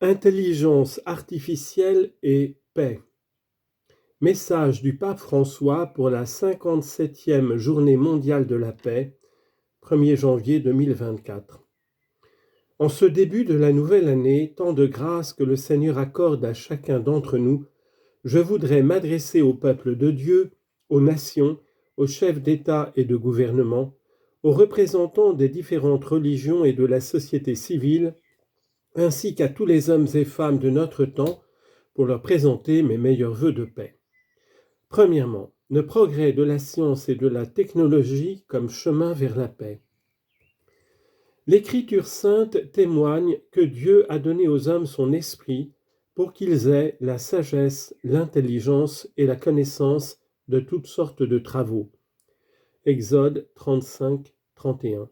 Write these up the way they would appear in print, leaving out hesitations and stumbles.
Intelligence artificielle et paix. Message du pape François pour la 57e Journée mondiale de la paix, 1er janvier 2024. En ce début de la nouvelle année, tant de grâce que le Seigneur accorde à chacun d'entre nous, je voudrais m'adresser au peuple de Dieu, aux nations, aux chefs d'État et de gouvernement, aux représentants des différentes religions et de la société civile, ainsi qu'à tous les hommes et femmes de notre temps, pour leur présenter mes meilleurs vœux de paix. Premièrement, le progrès de la science et de la technologie comme chemin vers la paix. L'Écriture sainte témoigne que Dieu a donné aux hommes son esprit pour qu'ils aient la sagesse, l'intelligence et la connaissance de toutes sortes de travaux. Exode 35, 31.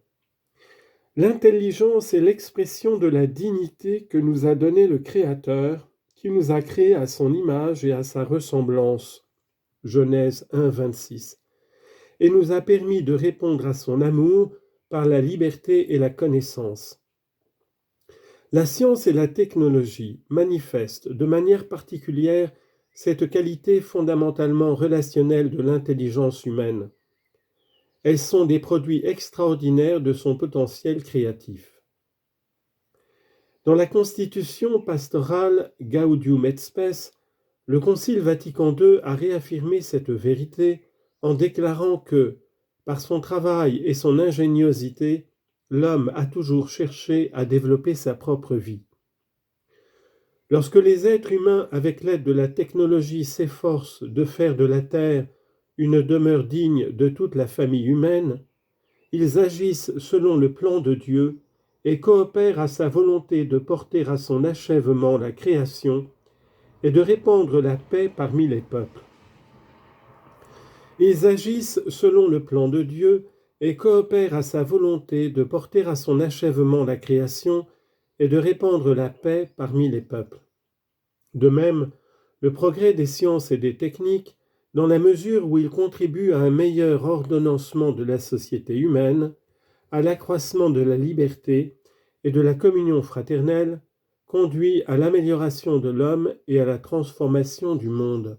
L'intelligence est l'expression de la dignité que nous a donnée le Créateur, qui nous a créés à son image et à sa ressemblance. Genèse 1, 26. Et nous a permis de répondre à son amour par la liberté et la connaissance. La science et la technologie manifestent de manière particulière cette qualité fondamentalement relationnelle de l'intelligence humaine. Elles sont des produits extraordinaires de son potentiel créatif. Dans la constitution pastorale Gaudium et Spes, le Concile Vatican II a réaffirmé cette vérité en déclarant que, par son travail et son ingéniosité, l'homme a toujours cherché à développer sa propre vie. Lorsque les êtres humains, avec l'aide de la technologie, s'efforcent de faire de la Terre une demeure digne de toute la famille humaine, ils agissent selon le plan de Dieu et coopèrent à sa volonté de porter à son achèvement la création et de répandre la paix parmi les peuples. Ils agissent selon le plan de Dieu et coopèrent à sa volonté de porter à son achèvement la création et de répandre la paix parmi les peuples. De même, le progrès des sciences et des techniques, dans la mesure où il contribue à un meilleur ordonnancement de la société humaine, à l'accroissement de la liberté et de la communion fraternelle, conduit à l'amélioration de l'homme et à la transformation du monde.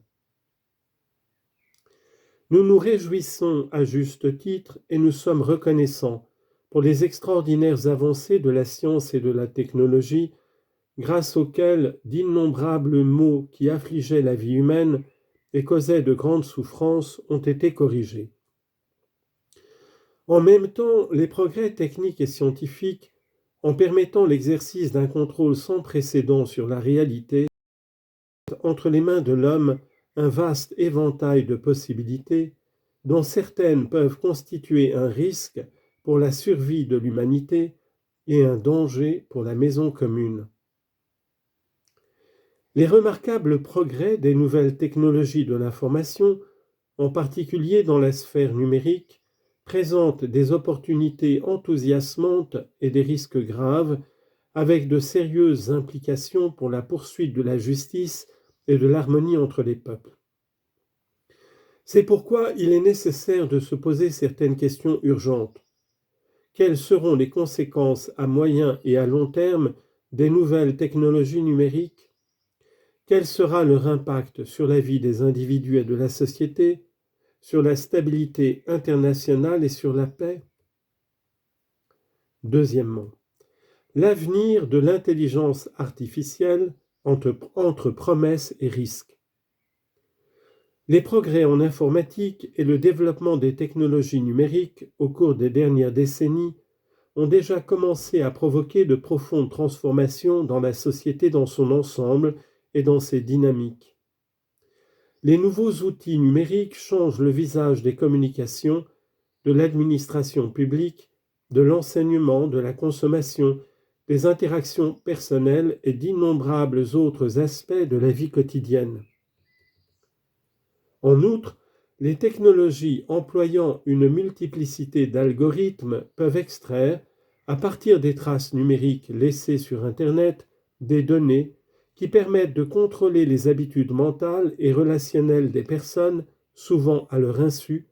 Nous nous réjouissons à juste titre et nous sommes reconnaissants pour les extraordinaires avancées de la science et de la technologie, grâce auxquelles d'innombrables maux qui affligeaient la vie humaine et causaient de grandes souffrances ont été corrigés. En même temps, les progrès techniques et scientifiques, en permettant l'exercice d'un contrôle sans précédent sur la réalité, entre les mains de l'homme un vaste éventail de possibilités, dont certaines peuvent constituer un risque pour la survie de l'humanité et un danger pour la maison commune. Les remarquables progrès des nouvelles technologies de l'information, en particulier dans la sphère numérique, présentent des opportunités enthousiasmantes et des risques graves, avec de sérieuses implications pour la poursuite de la justice et de l'harmonie entre les peuples. C'est pourquoi il est nécessaire de se poser certaines questions urgentes. Quelles seront les conséquences à moyen et à long terme des nouvelles technologies numériques? Quel sera leur impact sur la vie des individus et de la société, sur la stabilité internationale et sur la paix? Deuxièmement, l'avenir de l'intelligence artificielle entre promesses et risques. Les progrès en informatique et le développement des technologies numériques au cours des dernières décennies ont déjà commencé à provoquer de profondes transformations dans la société dans son ensemble et dans ses dynamiques. Les nouveaux outils numériques changent le visage des communications, de l'administration publique, de l'enseignement, de la consommation, des interactions personnelles et d'innombrables autres aspects de la vie quotidienne. En outre, les technologies employant une multiplicité d'algorithmes peuvent extraire, à partir des traces numériques laissées sur Internet, des données qui permettent de contrôler les habitudes mentales et relationnelles des personnes, souvent à leur insu,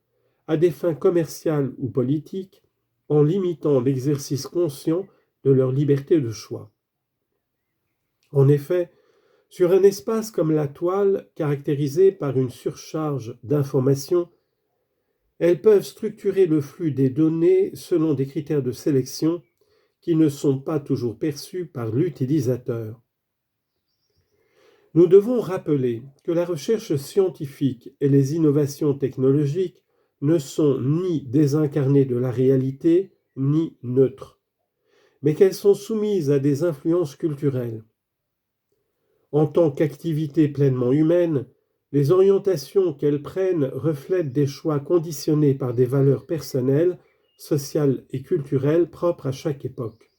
à des fins commerciales ou politiques, en limitant l'exercice conscient de leur liberté de choix. En effet, sur un espace comme la toile, caractérisé par une surcharge d'informations, elles peuvent structurer le flux des données selon des critères de sélection qui ne sont pas toujours perçus par l'utilisateur. Nous devons rappeler que la recherche scientifique et les innovations technologiques ne sont ni désincarnées de la réalité, ni neutres, mais qu'elles sont soumises à des influences culturelles. En tant qu'activité pleinement humaine, les orientations qu'elles prennent reflètent des choix conditionnés par des valeurs personnelles, sociales et culturelles propres à chaque époque.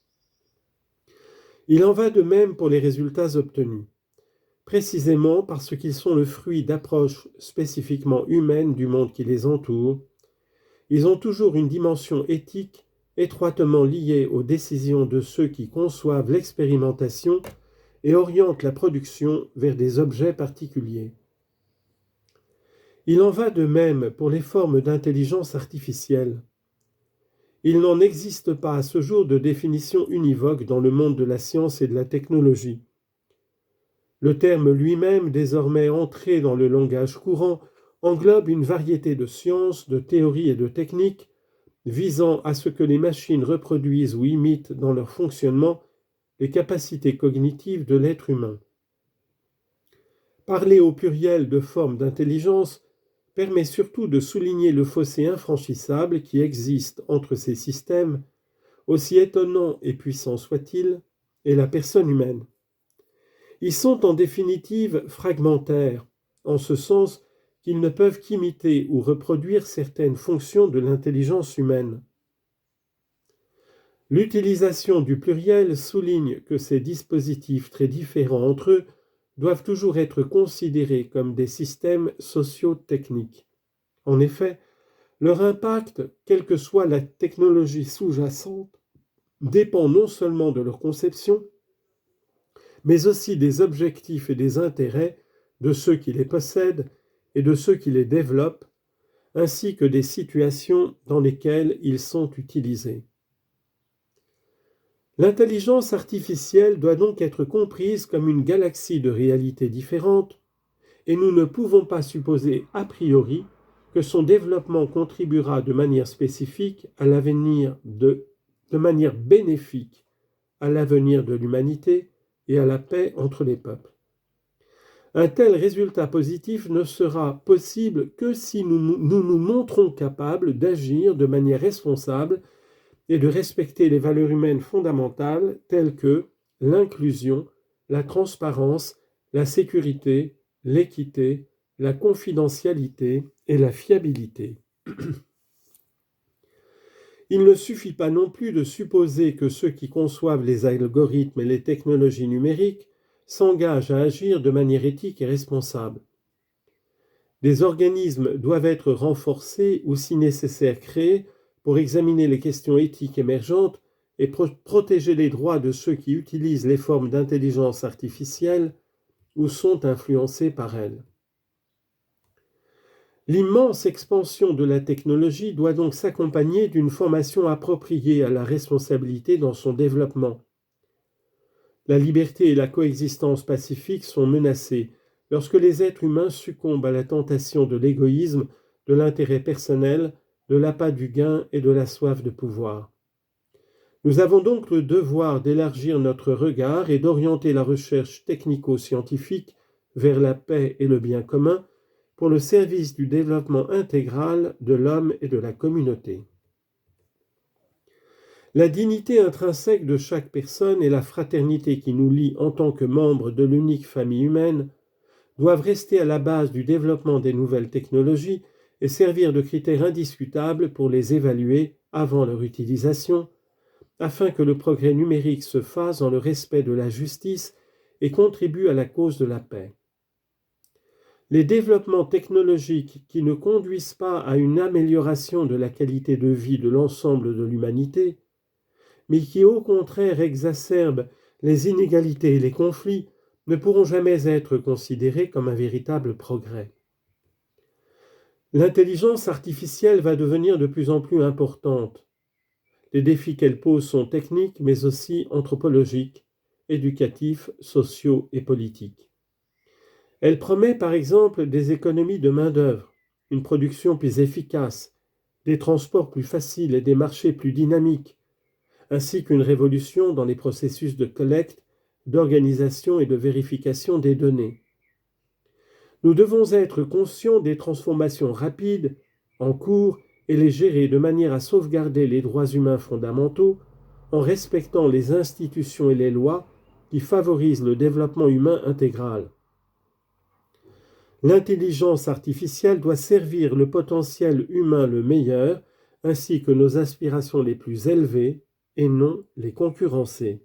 Il en va de même pour les résultats obtenus, précisément parce qu'ils sont le fruit d'approches spécifiquement humaines du monde qui les entoure. Ils ont toujours une dimension éthique étroitement liée aux décisions de ceux qui conçoivent l'expérimentation et orientent la production vers des objets particuliers. Il en va de même pour les formes d'intelligence artificielle. Il n'en existe pas à ce jour de définition univoque dans le monde de la science et de la technologie. Le terme lui-même, désormais entré dans le langage courant, englobe une variété de sciences, de théories et de techniques visant à ce que les machines reproduisent ou imitent dans leur fonctionnement les capacités cognitives de l'être humain. Parler au pluriel de formes d'intelligence permet surtout de souligner le fossé infranchissable qui existe entre ces systèmes, aussi étonnants et puissants soient-ils, et la personne humaine. Ils sont en définitive fragmentaires, en ce sens qu'ils ne peuvent qu'imiter ou reproduire certaines fonctions de l'intelligence humaine. L'utilisation du pluriel souligne que ces dispositifs très différents entre eux doivent toujours être considérés comme des systèmes socio-techniques. En effet, leur impact, quelle que soit la technologie sous-jacente, dépend non seulement de leur conception, mais aussi des objectifs et des intérêts de ceux qui les possèdent et de ceux qui les développent, ainsi que des situations dans lesquelles ils sont utilisés. L'intelligence artificielle doit donc être comprise comme une galaxie de réalités différentes, et nous ne pouvons pas supposer a priori que son développement contribuera de manière spécifique à l'avenir de manière bénéfique à l'avenir de l'humanité et à la paix entre les peuples. Un tel résultat positif ne sera possible que si nous montrons capables d'agir de manière responsable et de respecter les valeurs humaines fondamentales telles que l'inclusion, la transparence, la sécurité, l'équité, la confidentialité et la fiabilité. Il ne suffit pas non plus de supposer que ceux qui conçoivent les algorithmes et les technologies numériques s'engagent à agir de manière éthique et responsable. Des organismes doivent être renforcés ou si nécessaire créés pour examiner les questions éthiques émergentes et protéger les droits de ceux qui utilisent les formes d'intelligence artificielle ou sont influencés par elles. L'immense expansion de la technologie doit donc s'accompagner d'une formation appropriée à la responsabilité dans son développement. La liberté et la coexistence pacifique sont menacées lorsque les êtres humains succombent à la tentation de l'égoïsme, de l'intérêt personnel, de l'appât du gain et de la soif de pouvoir. Nous avons donc le devoir d'élargir notre regard et d'orienter la recherche technico-scientifique vers la paix et le bien commun pour le service du développement intégral de l'homme et de la communauté. La dignité intrinsèque de chaque personne et la fraternité qui nous lie en tant que membres de l'unique famille humaine doivent rester à la base du développement des nouvelles technologies et servir de critères indiscutables pour les évaluer avant leur utilisation, afin que le progrès numérique se fasse dans le respect de la justice et contribue à la cause de la paix. Les développements technologiques qui ne conduisent pas à une amélioration de la qualité de vie de l'ensemble de l'humanité, mais qui au contraire exacerbent les inégalités et les conflits, ne pourront jamais être considérés comme un véritable progrès. L'intelligence artificielle va devenir de plus en plus importante. Les défis qu'elle pose sont techniques, mais aussi anthropologiques, éducatifs, sociaux et politiques. Elle promet par exemple des économies de main-d'œuvre, une production plus efficace, des transports plus faciles et des marchés plus dynamiques, ainsi qu'une révolution dans les processus de collecte, d'organisation et de vérification des données. Nous devons être conscients des transformations rapides, en cours, et les gérer de manière à sauvegarder les droits humains fondamentaux en respectant les institutions et les lois qui favorisent le développement humain intégral. L'intelligence artificielle doit servir le potentiel humain le meilleur, ainsi que nos aspirations les plus élevées, et non les concurrencer.